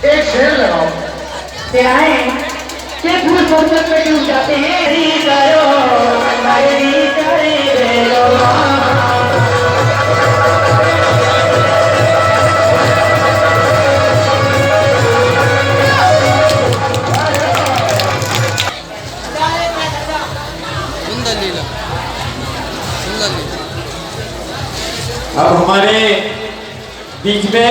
एक शेर लगाओ क्या है कि फूल फुर्सत में डूब जाते हैं अब हमारे बीच में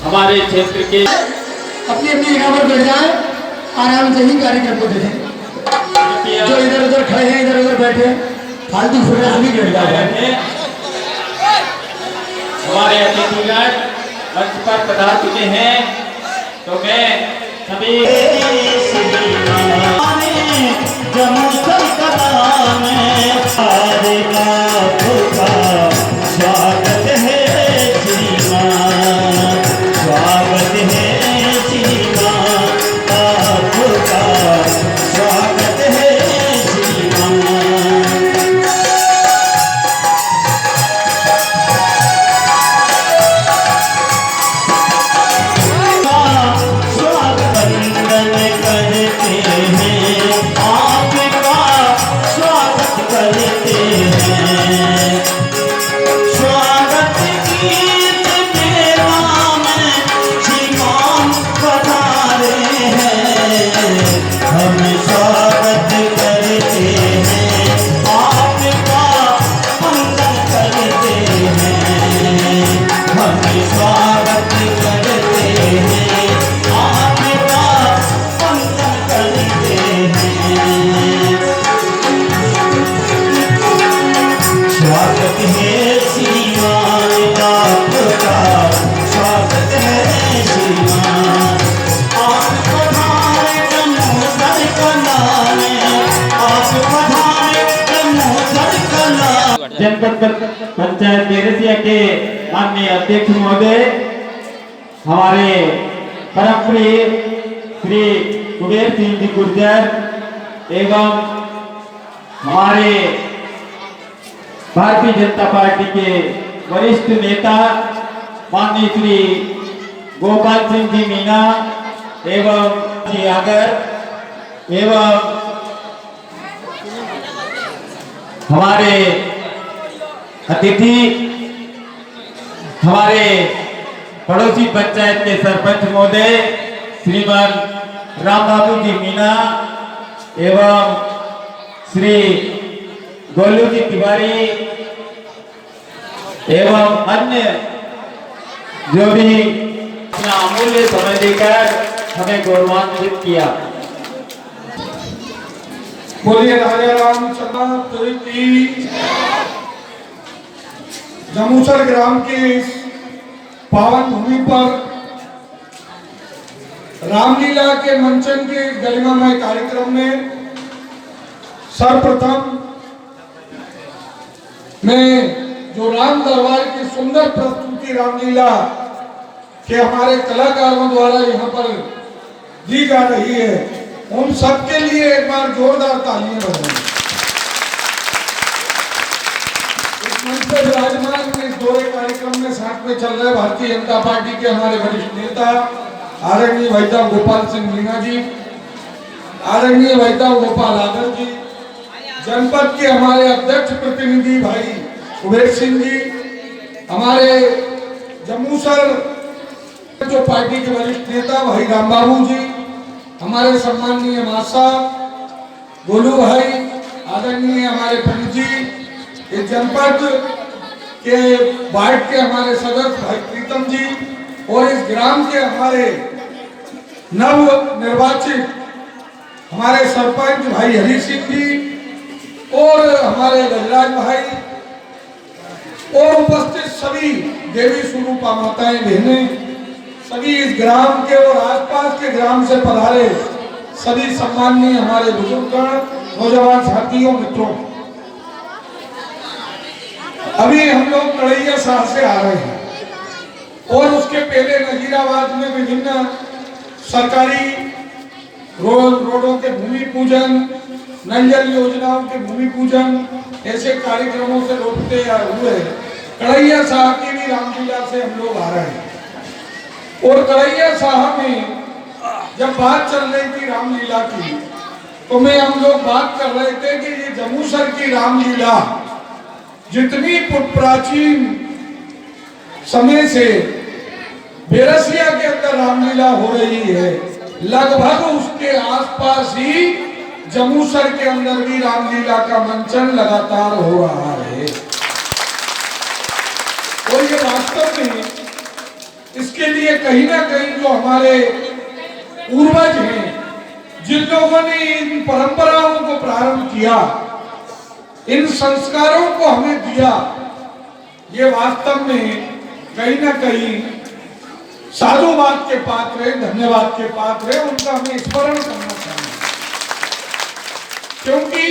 हमारे क्षेत्र के अपनी अपनी जगह पर बैठ जाए, आराम से ही कार्यक्रम को देखें। जो इधर उधर खड़े हैं, इधर उधर बैठे, फालतू फुर्रा से भी बैठ जाए। हमारे अतिथिगण मंच पर पधार चुके हैं, तो मैं सभी स्वागत है स्वागत है श्रीमा, आपका स्वागत है श्रीमा। स्वागत वंदन करते हैं, आपका स्वागत करते हैं। स्वागत गीत के नाम श्रीमान पधारे हैं, हम स्वागत करते हैं, आपका वंदन करते हैं। हम स्वागत करते हैं, आपका वंदन करते हैं। स्वागत है श्रीमान, आपका स्वागत है श्रीमान। आप पधारे जम्मूसर कलाने, आप पधारे जम्मूसर कलाने। जनपद पंचायत बेरसिया के माननीय अध्यक्ष महोदय, हमारे परम प्रिय श्री कुबेर सिंह जी गुर्जर एवं हमारे भारतीय जनता पार्टी के वरिष्ठ नेता माननीय श्री गोपाल सिंह जी मीना एवं जी आगर एवं हमारे अतिथि हमारे पड़ोसी पंचायत के सरपंच महोदय श्रीमान राम बाबू जी मीना एवं श्री गोलू जी तिवारी एवं अन्य जो भी अपना अमूल्य समय देकर हमें गौरवान्वित किया। बोलिए राजा रामचंद्र की। जम्मूसर ग्राम के इस पावन भूमि पर रामलीला के मंचन के गरिमामय कार्यक्रम में सर्वप्रथम में जो राम दरबार की सुंदर प्रस्तुति रामलीला के हमारे कलाकारों द्वारा यहाँ पर दी जा रही है, उन सबके लिए एक बार जोरदार तालियां बजाएं। इस मंच पर विराजमान इस दौरे कार्यक्रम में साथ में चल रहे भारतीय जनता पार्टी के हमारे वरिष्ठ नेता आदरणीय भाई साहब गोपाल सिंह मीना जी, आदरणीय भाई साहब गोपाल आगर जी, जनपद के हमारे अध्यक्ष प्रतिनिधि भाई कुबेर सिंह जी, हमारे जम्मूसर जो पार्टी के वरिष्ठ नेता भाई राम बाबू जी, हमारे सम्माननीय मासा गोलू भाई, आदरणीय हमारे पंडित जी, इस जनपद के वार्ड के हमारे सदस्य भाई प्रीतम जी और इस ग्राम के हमारे नव निर्वाचित हमारे सरपंच भाई हरी सिंह जी और हमारे गजराज भाई और उपस्थित सभी देवी स्वरूपा माताएं बहनें, सभी इस ग्राम के और आसपास के ग्राम से पधारे सभी सम्माननीय हमारे बुजुर्गगण, नौजवान साथियों, मित्रों, अभी हम लोग कड़ैया शाह से आ रहे हैं और उसके पहले नजीराबाद में विभिन्न सरकारी रोडों के भूमि पूजन, नल जल योजनाओं के भूमि पूजन, ऐसे कार्यक्रमों से रोकते हुए कड़ैया शाह की भी रामलीला से हम लोग आ रहे हैं। और कड़ैया शाह में जब बात चल रही थी रामलीला की, तो मैं हम लोग बात कर रहे थे कि ये जमूसर की रामलीला जितनी प्राचीन समय से बेरसिया के अंदर रामलीला हो रही है, लगभग उसके आसपास ही जमूसर के अंदर भी रामलीला का मंचन लगातार हो रहा है। और ये वास्तव में इसके लिए कहीं ना कहीं जो हमारे पूर्वज हैं, जिन लोगों ने इन परंपराओं को प्रारंभ किया, इन संस्कारों को हमें दिया, ये वास्तव में कहीं ना कहीं साधुवाद के पात्र है, धन्यवाद के पात्र है, उनका हमें स्मरण करना चाहिए। क्योंकि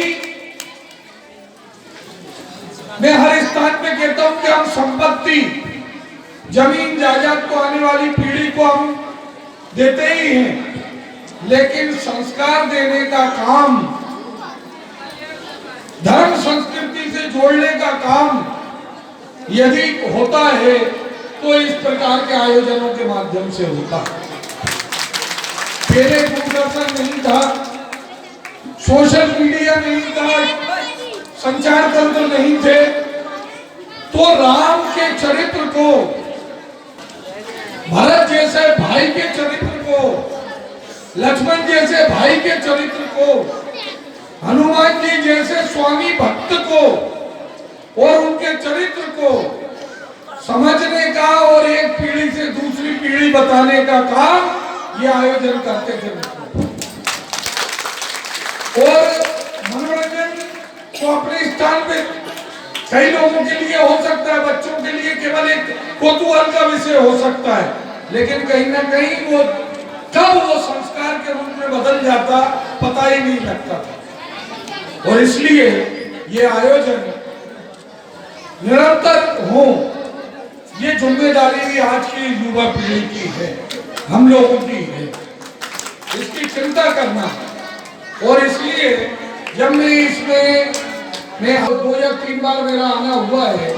मैं हर स्थान पे कहता हूं कि हम संपत्ति, जमीन जायदाद को आने वाली पीढ़ी को हम देते ही हैं, लेकिन संस्कार देने का काम, धर्म संस्कृति से जोड़ने का काम यदि होता है तो इस प्रकार के आयोजनों के माध्यम से होता है। पहले दूरदर्शन नहीं था, सोशल मीडिया नहीं था, संचार तंत्र नहीं थे, तो राम के चरित्र को, भरत जैसे भाई के चरित्र को, लक्ष्मण जैसे भाई के चरित्र को, हनुमान जी जैसे स्वामी भक्त को और उनके चरित्र को समझने का और एक पीढ़ी से दूसरी पीढ़ी बताने का काम ये आयोजन करते थे। और मनोरंजन तो अपने स्थान पे कई लोगों के लिए हो सकता है, बच्चों के लिए केवल एक कौतूहल का विषय हो सकता है, लेकिन कहीं ना कहीं वो कब वो संस्कार के रूप में बदल जाता पता ही नहीं लगता था। और इसलिए ये आयोजन निरंतर हो, ये जिम्मेदारी भी आज की युवा पीढ़ी की है, हम लोगों की है, इसकी चिंता करना। और इसलिए जब मैं इसमें 2 या 3 बार मेरा आना हुआ है,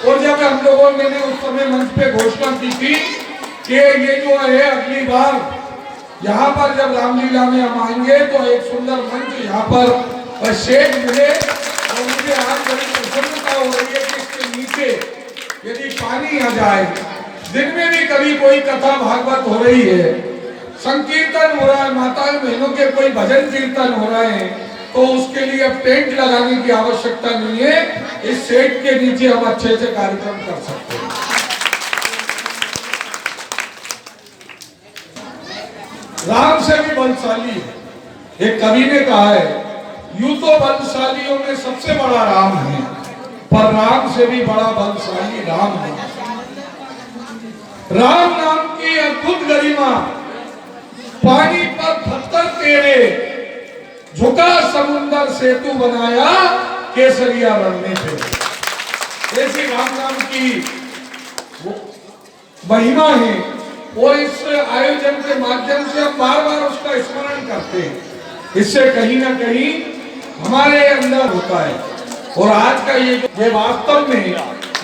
और जब हम लोगों ने उस समय मंच पे घोषणा की थी कि ये जो है अगली बार यहाँ पर जब रामलीला में हम आएंगे तो एक सुंदर मंच यहाँ पर शेड मिले, और मुझे आज बड़ी प्रसन्नता हो रही है कि इसके नीचे यदि पानी आ जाए, दिन में भी कभी कोई कथा भागवत हो रही है, संकीर्तन हो रहा है, माताएं बहनों के कोई भजन कीर्तन हो रहे हैं, तो उसके लिए अब टेंट लगाने की आवश्यकता नहीं है, इस शेड के नीचे हम अच्छे से कार्यक्रम कर सकते हैं। राम से भी बलशाली है। एक कवि ने कहा है, यूं तो बलशालियों में सबसे बड़ा राम है, पर राम से भी बड़ा बलशाली राम है। राम नाम की अद्भुत गरिमा, पानी पर पत्थर तेरे, झुका समुंदर सेतु बनाया, केसरिया रण में थे। ऐसी राम नाम की महिमा है, और इस आयोजन के माध्यम से हम बार बार उसका स्मरण करते हैं। इससे कहीं ना कहीं हमारे अंदर होता है। और आज का ये वास्तव में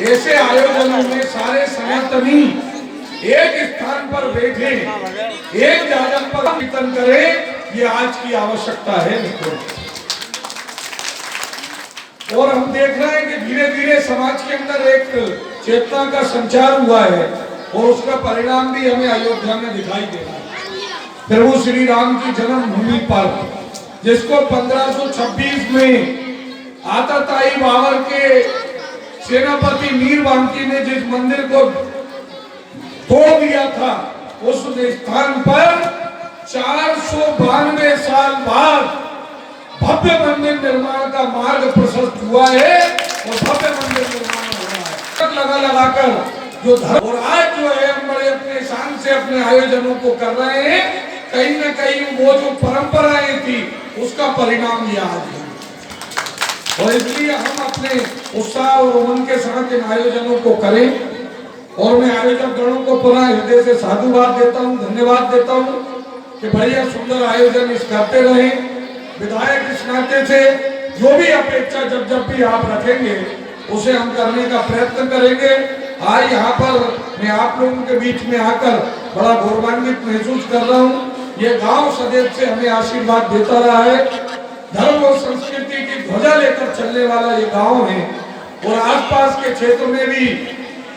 ऐसे आयोजनों में सारे सनातनी एक स्थान पर बैठे, एक जगह पर कीर्तन करें, ये आज की आवश्यकता है मित्रों। और हम देख रहे हैं कि धीरे धीरे समाज के अंदर एक चेतना का संचार हुआ है, और उसका परिणाम भी हमें अयोध्या में दिखाई दे रहा है। फिर वो श्री राम की जन्मभूमि पर जिसको 1526 में आताताई बाबर के सेनापति मीर बांकी ने जिस मंदिर को तोड़ दिया था, उस स्थान पर 492 साल बाद भव्य मंदिर निर्माण का मार्ग प्रशस्त हुआ है और भव्य मंदिर निर्माण हो रहा है। लगाकर जो धर्म, और आज जो है हम बड़े अपने शान से अपने आयोजनों को कर रहे हैं, कहीं न कहीं वो जो परंपराएं थी उसका परिणाम ये आज है। और इसलिए हम अपने उत्साह और उमंग के साथ इन आयोजनों को करें। और मैं आयोजक गणों को पुनः हृदय से साधुवाद देता हूँ, धन्यवाद देता हूँ कि बढ़िया सुंदर आयोजन इस करते रहे। विधायक इस नाते से जो भी अपेक्षा जब भी आप रखेंगे उसे हम करने का प्रयत्न करेंगे। आज यहाँ पर मैं आप लोगों के बीच में आकर बड़ा गौरवान्वित महसूस कर रहा हूँ। ये गांव सदैव से हमें आशीर्वाद देता रहा है। धर्म और संस्कृति की ध्वजा लेकर चलने वाला ये गांव है। और आसपास के क्षेत्र में भी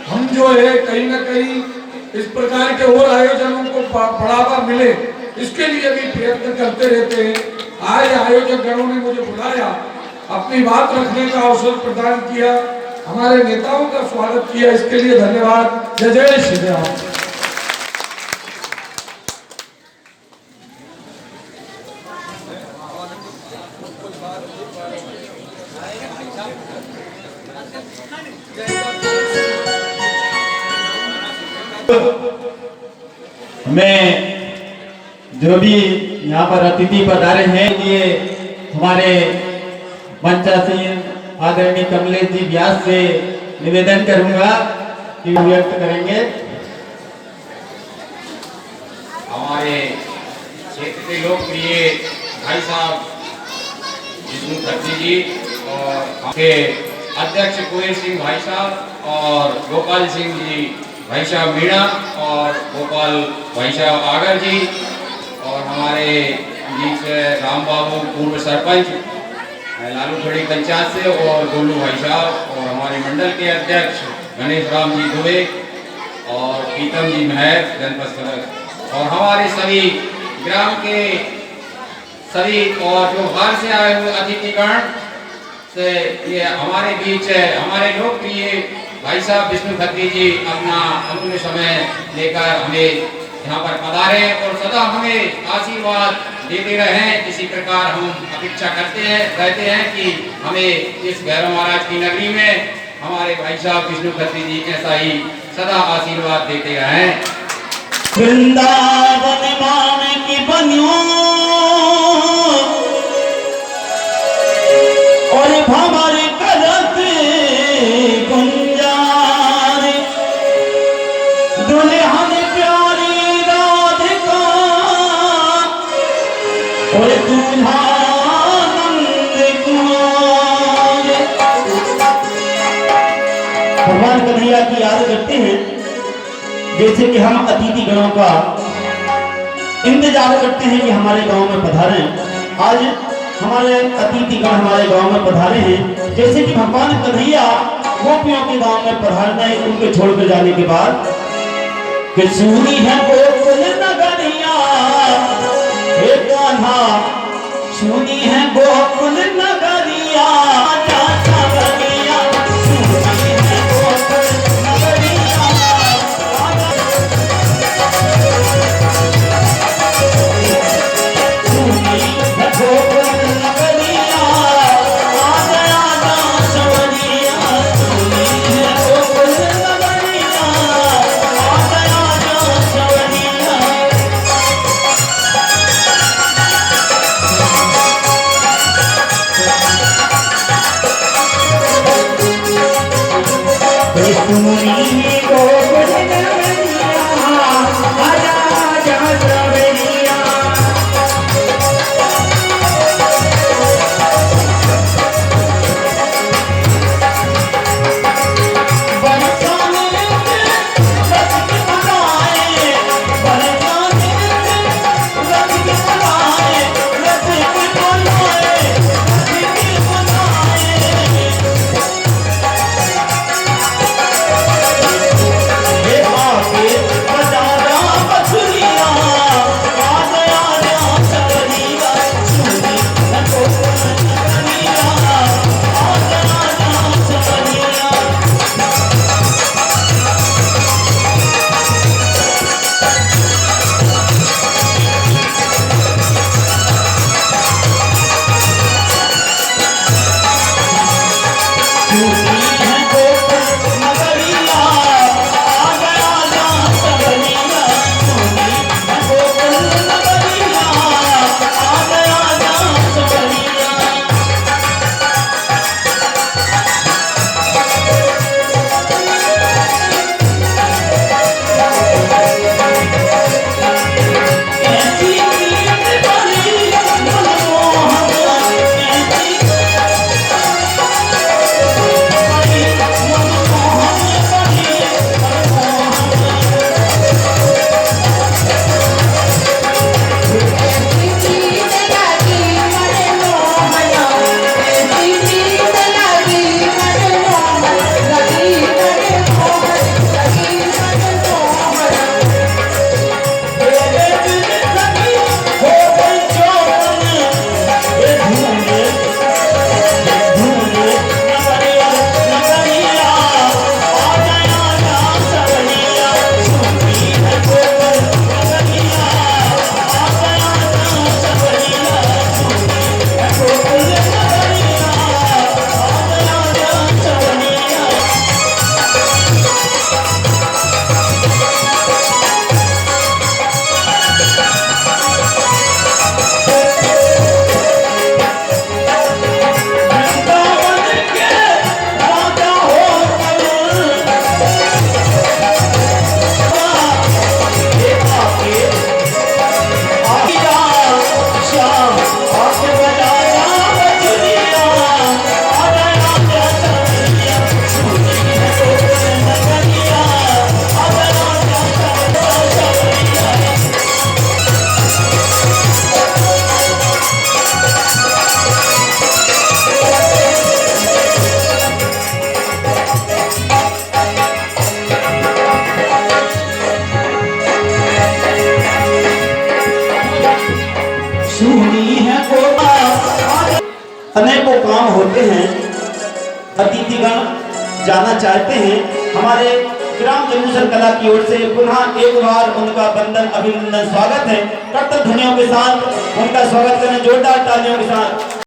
हम जो है कहीं न कहीं इस प्रकार के और आयोजनों को बढ़ावा मिले, इसके लिए भी प्रयत्न करते रहते हैं। आज आयोजक गणों ने मुझे बुलाया, अपनी बात रखने का अवसर प्रदान किया, हमारे नेताओं का स्वागत किया, इसके लिए धन्यवाद। जय जय श्री राम। हमें जो भी यहाँ पर अतिथि पधारे हैं, ये हमारे मंचासीन आदरणीय कमलेश जी व्यास से निवेदन करूंगा कि व्यक्त करेंगे। हमारे क्षेत्र के लोकप्रिय भाई साहब विष्णु खत्री जी और आपके अध्यक्ष कुबेर सिंह भाई साहब और गोपाल सिंह जी भाई साहब मीणा और गोपाल भाई साहब आगर जी और हमारे बीच राम बाबू पूर्व सरपंच लालूखड़ी पंचायत से और गोलू भाई साहब और हमारे मंडल के अध्यक्ष गणेश राम जी दुबे और प्रीतम जी महर जनपद सदस्य और हमारे सभी ग्राम के सभी और जो बाहर से आए हुए अतिथिगण से ये हमारे बीच हमारे लोकप्रिय भाई साहब विष्णु खत्री जी अपना अमूल्य समय लेकर हमें यहाँ पर पधारे और सदा हमें आशीर्वाद देते रहें। इसी प्रकार हम अपेक्षा करते हैं, कहते हैं कि हमें इस भैरव महाराज की नगरी में हमारे भाई साहब विष्णु खत्री जी ऐसा ही सदा आशीर्वाद देते रहें। वृंदावन मान की बनियो और भंवर करत गुंजार, दुल्हन प्यारी राधिका और दूल्हा नंद कुमार। भगवान कन्हैया की याद करते हैं, जैसे कि हम अतिथि गणों का इंतजार करते हैं कि हमारे गांव में पधारें। आज हमारे अतिथि गण हमारे गांव में पधारे हैं, जैसे कि भगवान कन्हैया गोपियों के गांव में पधारना है उनके छोड़कर जाने के बाद कि सुनी है गोकुल नगरिया हे कान्हा, सुनी है गोकुल नगरिया गांव होते हैं, अतिथिगण जाना चाहते हैं। हमारे ग्राम जमुसर कला की ओर से पुनः एक बार उनका वंदन अभिनंदन स्वागत है। कर्तव्य ध्वनियों के साथ उनका स्वागत करें जोरदार तालियों के साथ।